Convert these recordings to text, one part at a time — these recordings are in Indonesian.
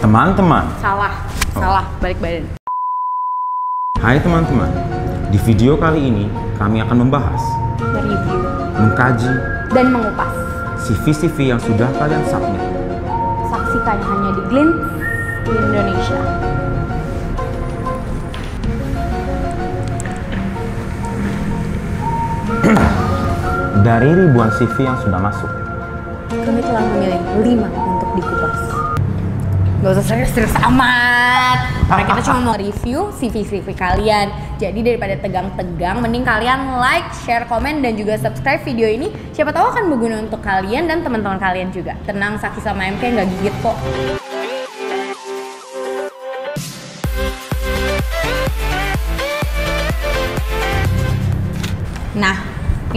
Teman-teman. Salah, balik badan. Hai teman-teman, di video kali ini kami akan membahas, Mereview, mengkaji, dan mengupas CV-CV yang sudah kalian submit. Saksikan hanya di Glimpse Indonesia. Dari ribuan CV yang sudah masuk, Kami telah memilih 5 untuk dikupas. Gak usah serius-serius amat. Karena kita cuma mau review CV kalian. Jadi daripada tegang-tegang, mending kalian like, share, komen, dan juga subscribe video ini. Siapa tahu akan berguna untuk kalian dan teman-teman kalian juga. Tenang, Saki sama MK nggak gigit kok. Nah,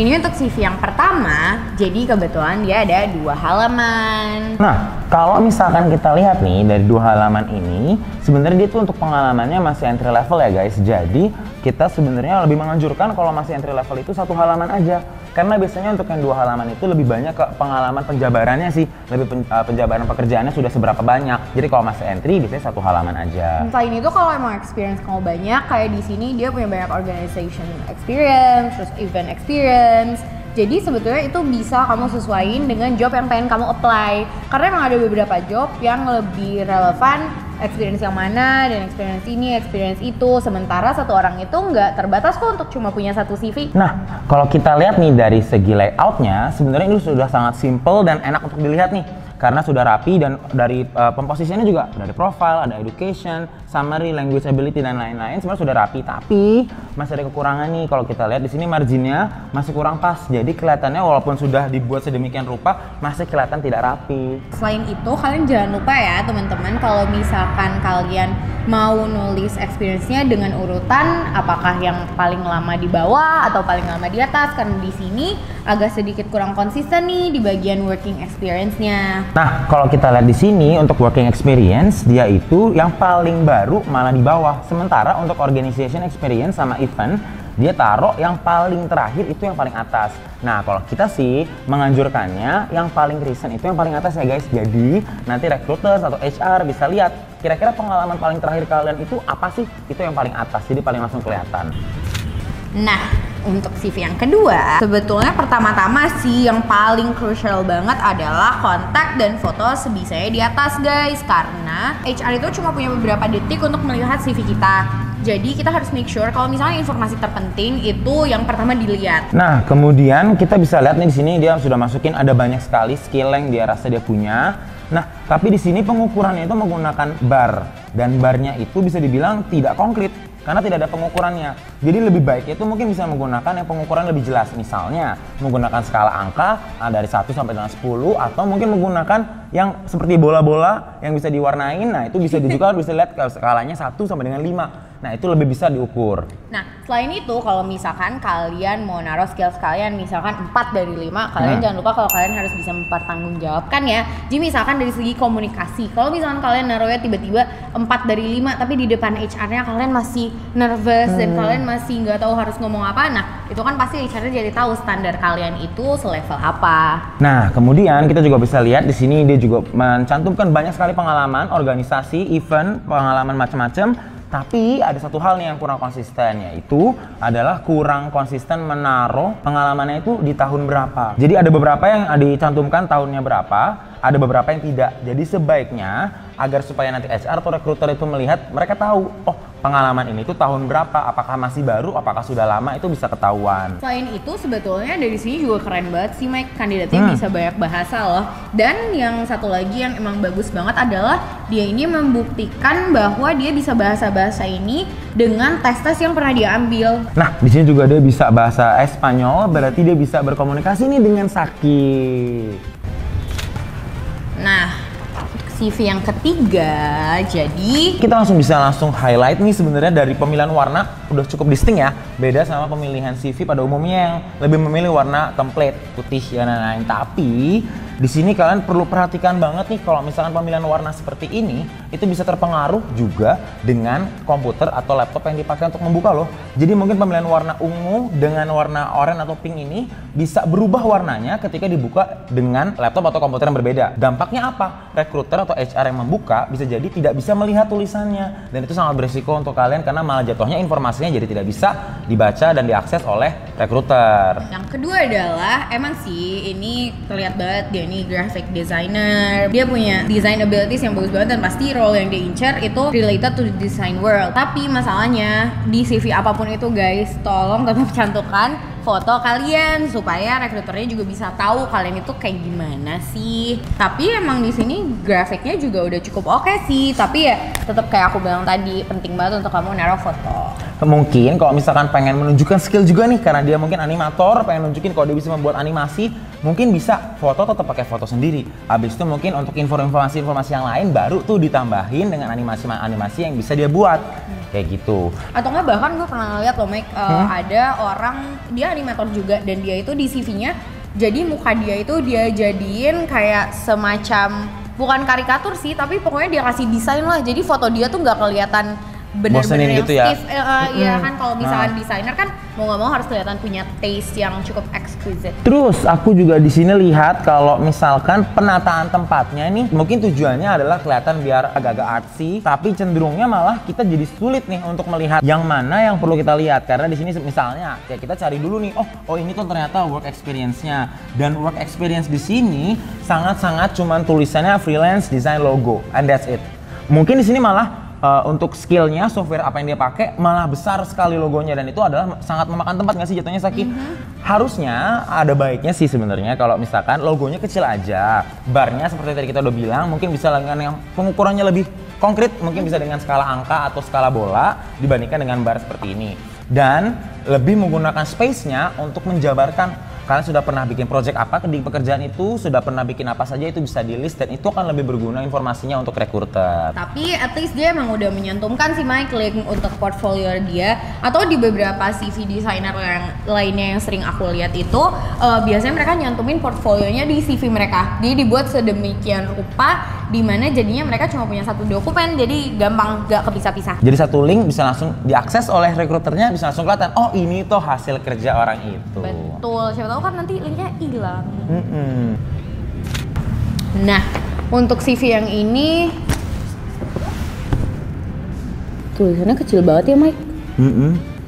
ini untuk CV yang pertama, jadi kebetulan dia ada 2 halaman. Nah, kalau misalkan kita lihat nih dari 2 halaman ini, sebenarnya dia tuh untuk pengalamannya masih entry level ya guys. Jadi kita sebenarnya lebih menganjurkan kalau masih entry level itu 1 halaman aja. Karena biasanya untuk yang 2 halaman itu lebih banyak ke pengalaman penjabarannya sih, lebih penjabaran pekerjaannya sudah seberapa banyak. Jadi kalau masih entry biasanya 1 halaman aja. Selain itu kalau emang experience kamu banyak, kayak di sini dia punya banyak organization experience, terus event experience. Jadi sebetulnya itu bisa kamu sesuaiin dengan job yang pengen kamu apply. Karena emang ada beberapa job yang lebih relevan, experience yang mana dan experience ini, experience itu. Sementara satu orang itu nggak terbatas kok untuk cuma punya 1 CV. Nah, kalau kita lihat nih dari segi layoutnya, sebenarnya ini sudah sangat simple dan enak untuk dilihat nih. Karena sudah rapi dan dari pemposisiannya juga dari profile, ada education, summary, language ability dan lain-lain sebenarnya sudah rapi. Tapi masih ada kekurangan nih. Kalau kita lihat di sini marginnya masih kurang pas. Jadi kelihatannya walaupun sudah dibuat sedemikian rupa masih kelihatan tidak rapi. Selain itu kalian jangan lupa ya teman-teman, kalau misalkan kalian mau nulis experience-nya dengan urutan apakah yang paling lama di bawah atau paling lama di atas, karena di sini agak sedikit kurang konsisten nih di bagian working experience-nya. Nah, kalau kita lihat di sini untuk working experience dia itu yang paling baru malah di bawah. Sementara untuk organization experience sama event dia taruh yang paling terakhir itu yang paling atas. Nah, kalau kita sih menganjurkannya yang paling recent itu yang paling atas ya guys. Jadi nanti recruiters atau HR bisa lihat kira-kira pengalaman paling terakhir kalian itu apa sih? Itu yang paling atas, jadi paling langsung kelihatan. Nah, untuk CV yang kedua, sebetulnya pertama-tama sih yang paling crucial banget adalah kontak dan foto sebisanya di atas guys. Karena HR itu cuma punya beberapa detik untuk melihat CV kita. Jadi kita harus make sure kalau misalnya informasi terpenting itu yang pertama dilihat. Nah, kemudian kita bisa lihat nih di sini dia sudah masukin ada banyak sekali skill yang dia rasa dia punya. Nah, tapi di sini pengukurannya itu menggunakan bar dan barnya itu bisa dibilang tidak konkret karena tidak ada pengukurannya. Jadi lebih baik itu mungkin bisa menggunakan yang pengukuran lebih jelas. Misalnya menggunakan skala angka dari 1 sampai dengan 10 atau mungkin menggunakan yang seperti bola-bola yang bisa diwarnain. Nah, itu bisa juga bisa lihat skalanya 1 sampai dengan 5. Nah, itu lebih bisa diukur. Nah, selain itu kalau misalkan kalian mau naruh skill kalian misalkan 4 dari 5, kalian jangan lupa kalau kalian harus bisa mempertanggungjawabkan ya. Jadi misalkan dari segi komunikasi, kalau misalkan kalian naruhnya tiba-tiba 4 dari 5 tapi di depan HR-nya kalian masih nervous dan kalian masih nggak tahu harus ngomong apa, nah itu kan pasti HR-nya jadi tahu standar kalian itu selevel apa. Nah, kemudian kita juga bisa lihat di sini dia juga mencantumkan banyak sekali pengalaman, organisasi, event, pengalaman macam-macam. Tapi ada satu hal nih yang kurang konsisten, yaitu adalah kurang konsisten menaruh pengalamannya itu di tahun berapa. Jadi ada beberapa yang dicantumkan tahunnya berapa, ada beberapa yang tidak. Jadi sebaiknya agar supaya nanti HR atau recruiter itu melihat, mereka tahu, oh pengalaman ini tuh tahun berapa, apakah masih baru, apakah sudah lama, itu bisa ketahuan. Selain itu sebetulnya dari sini juga keren banget sih Mike, kandidatnya bisa banyak bahasa loh. Dan yang satu lagi yang emang bagus banget adalah dia ini membuktikan bahwa dia bisa bahasa-bahasa ini dengan tes-tes yang pernah dia ambil. Nah, di sini juga dia bisa bahasa Spanyol, berarti dia bisa berkomunikasi nih dengan Saki. Nah, CV yang ketiga, jadi kita bisa langsung highlight nih sebenarnya dari pemilihan warna udah cukup distinct ya. Beda sama pemilihan CV pada umumnya yang lebih memilih warna template, putih dan lain-lain. Tapi Di sini kalian perlu perhatikan banget nih kalau misalkan pemilihan warna seperti ini itu bisa terpengaruh juga dengan komputer atau laptop yang dipakai untuk membuka loh. Jadi mungkin pemilihan warna ungu dengan warna oranye atau pink ini bisa berubah warnanya ketika dibuka dengan laptop atau komputer yang berbeda. Dampaknya apa? Recruiter atau HR yang membuka bisa jadi tidak bisa melihat tulisannya dan itu sangat berisiko untuk kalian karena malah jatuhnya informasinya jadi tidak bisa dibaca dan diakses oleh recruiter. Yang kedua adalah emang sih ini terlihat banget dia ini graphic designer, dia punya design abilities yang bagus banget dan pasti role yang dia incer itu related to the design world. Tapi masalahnya di CV apapun itu guys, tolong tetap cantumkan foto kalian supaya rekruternya juga bisa tahu kalian itu kayak gimana sih. Tapi emang di sini grafiknya juga udah cukup oke sih, tapi ya tetap kayak aku bilang tadi penting banget untuk kamu naruh foto. Mungkin kalau misalkan pengen menunjukkan skill juga nih karena dia mungkin animator, pengen nunjukin kalau dia bisa membuat animasi, mungkin bisa foto tetap pakai foto sendiri. Habis itu mungkin untuk informasi-informasi yang lain baru tuh ditambahin dengan animasi yang bisa dia buat. Kayak gitu. Atau enggak bahkan gue pernah lihat loh Mike, ada orang dia animator juga dan dia itu di CV-nya jadi muka dia itu dia jadiin kayak semacam bukan karikatur sih tapi pokoknya dia kasih desain lah, jadi foto dia tuh nggak kelihatan bener-bener yang gitu ya? stiff. Iya kan kalau misalkan desainer kan mau nggak mau harus kelihatan punya taste yang cukup exquisite. Terus aku juga di sini lihat kalau misalkan penataan tempatnya ini mungkin tujuannya adalah kelihatan biar agak-agak artsy, tapi cenderungnya malah kita jadi sulit nih untuk melihat yang mana yang perlu kita lihat karena di sini misalnya kayak kita cari dulu nih, oh ini tuh ternyata work experience-nya dan work experience di sini sangat-sangat cuman tulisannya freelance design logo and that's it. Mungkin di sini malah untuk skillnya, software apa yang dia pakai malah besar sekali logonya dan itu adalah sangat memakan tempat nggak sih jatuhnya Saki? Harusnya ada baiknya sih sebenarnya kalau misalkan logonya kecil aja, barnya seperti tadi kita udah bilang mungkin bisa dengan yang pengukurannya lebih konkret, mungkin bisa dengan skala angka atau skala bola dibandingkan dengan bar seperti ini dan lebih menggunakan space-nya untuk menjabarkan kalian sudah pernah bikin project apa di pekerjaan itu, sudah pernah bikin apa saja itu bisa di list dan itu akan lebih berguna informasinya untuk recruiter. Tapi at least dia emang udah menyantumkan si Mike link untuk portfolio dia atau di beberapa CV designer yang lainnya yang sering aku lihat itu biasanya mereka nyantumin portfolionya di CV mereka. Dia dibuat sedemikian rupa dimana jadinya mereka cuma punya satu dokumen jadi gampang gak kepisah-pisah. Jadi satu link bisa langsung diakses oleh recruiternya, bisa langsung kelihatan oh ini tuh hasil kerja orang itu. Betul, siapa tahu kan nanti linknya hilang. Nah, untuk CV yang ini tulisannya kecil banget ya Mike.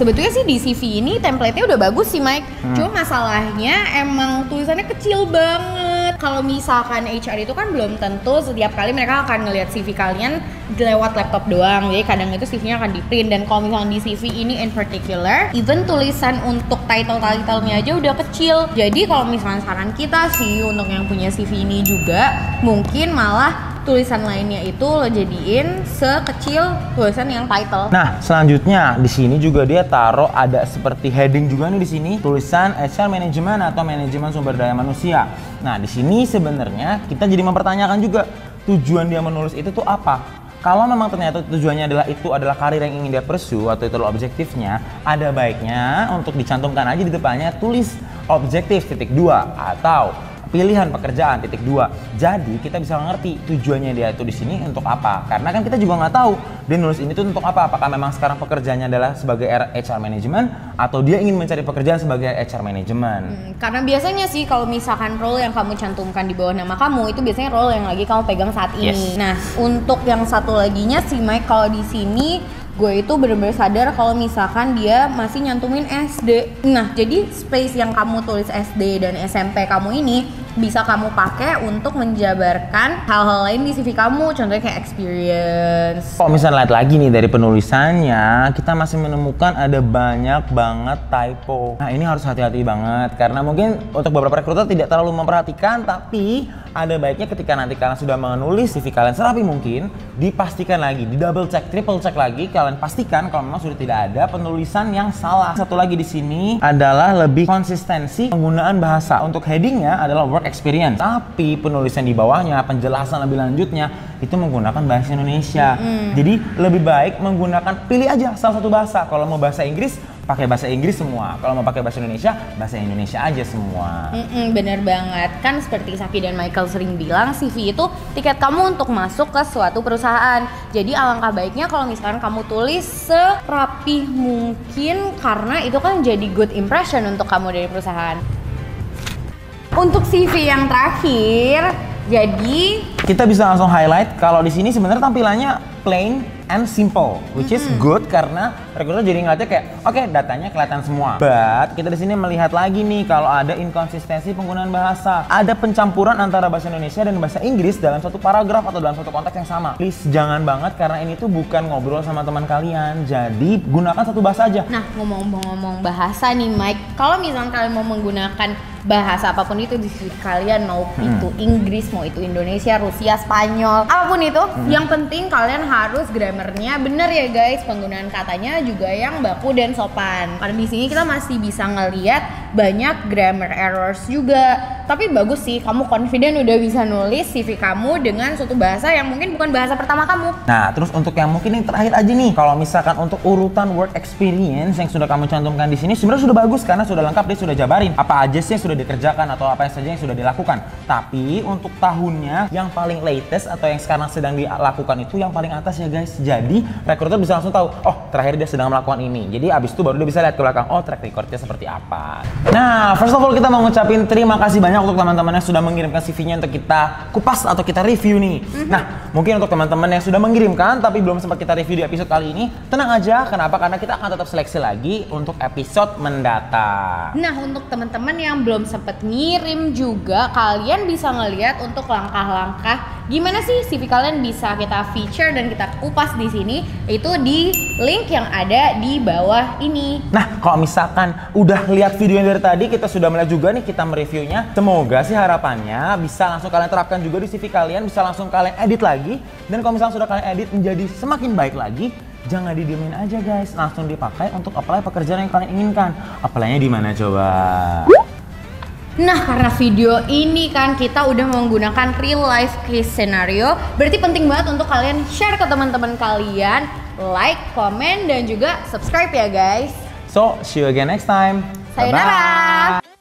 Sebetulnya sih di CV ini template-nya udah bagus sih Mike. Cuma masalahnya emang tulisannya kecil banget. Kalau misalkan HR itu kan belum tentu setiap kali mereka akan ngelihat CV kalian lewat laptop doang. Jadi kadang itu CV-nya akan di print dan kalau misalkan di CV ini in particular, even tulisan untuk title-titlenya aja udah kecil. Jadi kalau misalkan saran kita sih untuk yang punya CV ini juga mungkin malah tulisan lainnya itu lo jadiin sekecil tulisan yang title. Nah, selanjutnya di sini juga dia taruh ada seperti heading juga nih di sini tulisan HR Management atau Manajemen Sumber Daya Manusia. Nah, di sini sebenarnya kita jadi mempertanyakan juga tujuan dia menulis itu tuh apa? Kalau memang ternyata tujuannya adalah karir yang ingin dia pursue atau itu adalah objektifnya, ada baiknya untuk dicantumkan aja di depannya tulis objektif titik 2 atau pilihan pekerjaan titik 2. Jadi kita bisa ngerti tujuannya dia itu di sini untuk apa. Karena kan kita juga nggak tahu dia nulis ini tuh untuk apa. Apakah memang sekarang pekerjaannya adalah sebagai HR Management atau dia ingin mencari pekerjaan sebagai HR Management. Karena biasanya sih kalau misalkan role yang kamu cantumkan di bawah nama kamu itu biasanya role yang lagi kamu pegang saat ini. Nah, untuk yang satu laginya sih Mike, kalau di sini gue itu bener-bener sadar kalau misalkan dia masih nyantumin SD. Nah, jadi space yang kamu tulis SD dan SMP kamu ini bisa kamu pakai untuk menjabarkan hal-hal lain di CV kamu, contohnya kayak experience. Kalau misalnya lihat lagi nih dari penulisannya, kita masih menemukan ada banyak banget typo. Nah, ini harus hati-hati banget karena mungkin untuk beberapa recruiter tidak terlalu memperhatikan, tapi ada baiknya ketika nanti kalian sudah menulis CV kalian serapi mungkin, dipastikan lagi, di double check, triple check lagi, kalian pastikan kalau memang sudah tidak ada penulisan yang salah. Satu lagi di sini adalah lebih konsistensi penggunaan bahasa. Untuk headingnya adalah work experience, tapi penulisan di bawahnya, penjelasan lebih lanjutnya itu menggunakan bahasa Indonesia. Jadi lebih baik menggunakan, pilih aja salah satu bahasa. Kalau mau bahasa Inggris, pakai bahasa Inggris semua. Kalau mau pakai bahasa Indonesia aja semua. Bener banget. Kan seperti Saki dan Michael sering bilang, CV itu tiket kamu untuk masuk ke suatu perusahaan. Jadi alangkah baiknya kalau misalkan kamu tulis serapih mungkin, karena itu kan jadi good impression untuk kamu dari perusahaan. Untuk CV yang terakhir, jadi kita bisa langsung highlight kalau di sini sebenarnya tampilannya plain and simple, which is good karena recruiter jadi ngeliatnya kayak oke, datanya kelihatan semua. But kita di sini melihat lagi nih kalau ada inkonsistensi penggunaan bahasa, ada pencampuran antara bahasa Indonesia dan bahasa Inggris dalam satu paragraf atau dalam satu konteks yang sama. Please jangan banget, karena ini tuh bukan ngobrol sama teman kalian, jadi gunakan satu bahasa aja. Nah, ngomong-ngomong bahasa nih Mike, kalau misalnya kalian mau menggunakan bahasa apapun itu di sini kalian, mau itu Inggris, mau itu Indonesia, Rusia, Spanyol, apapun itu, yang penting kalian harus grammarnya bener ya guys, penggunaan katanya juga yang baku dan sopan. Karena di sini kita masih bisa ngeliat banyak grammar errors juga. Tapi bagus sih, kamu confident udah bisa nulis CV kamu dengan suatu bahasa yang mungkin bukan bahasa pertama kamu. Nah, terus untuk yang mungkin yang terakhir aja nih, kalau misalkan untuk urutan work experience yang sudah kamu cantumkan di sini sebenarnya sudah bagus karena sudah lengkap, dia sudah jabarin apa aja sih yang sudah dikerjakan atau apa saja yang sudah dilakukan. Tapi untuk tahunnya yang paling latest atau yang sekarang sedang dilakukan itu yang paling atas ya guys. Jadi recruiter bisa langsung tahu, oh terakhir dia sedang melakukan ini. Jadi abis itu baru dia bisa lihat ke belakang, oh track recordnya seperti apa. Nah, first of all kita mau ngucapin terima kasih banyak untuk teman-teman yang sudah mengirimkan CV-nya untuk kita kupas atau kita review nih. Nah, mungkin untuk teman-teman yang sudah mengirimkan tapi belum sempat kita review di episode kali ini, tenang aja. Kenapa? Karena kita akan tetap seleksi lagi untuk episode mendatang. Nah, untuk teman-teman yang belum sempat ngirim juga, kalian bisa ngelihat untuk langkah-langkah gimana sih CV kalian bisa kita feature dan kita kupas di sini, itu di link yang ada di bawah ini. Nah, kalau misalkan udah lihat video yang dari tadi, kita sudah melihat juga nih kita mereviewnya. Semoga sih harapannya bisa langsung kalian terapkan juga di CV kalian, bisa langsung kalian edit lagi. Dan kalau misalnya sudah kalian edit menjadi semakin baik lagi, jangan didiemin aja guys, langsung dipakai untuk apply pekerjaan yang kalian inginkan. Apply-nya di mana coba? Nah, karena video ini kan kita udah menggunakan real life case scenario, berarti penting banget untuk kalian share ke teman-teman kalian, like, komen, dan juga subscribe ya guys. So, see you again next time. Sayonara. Bye-bye.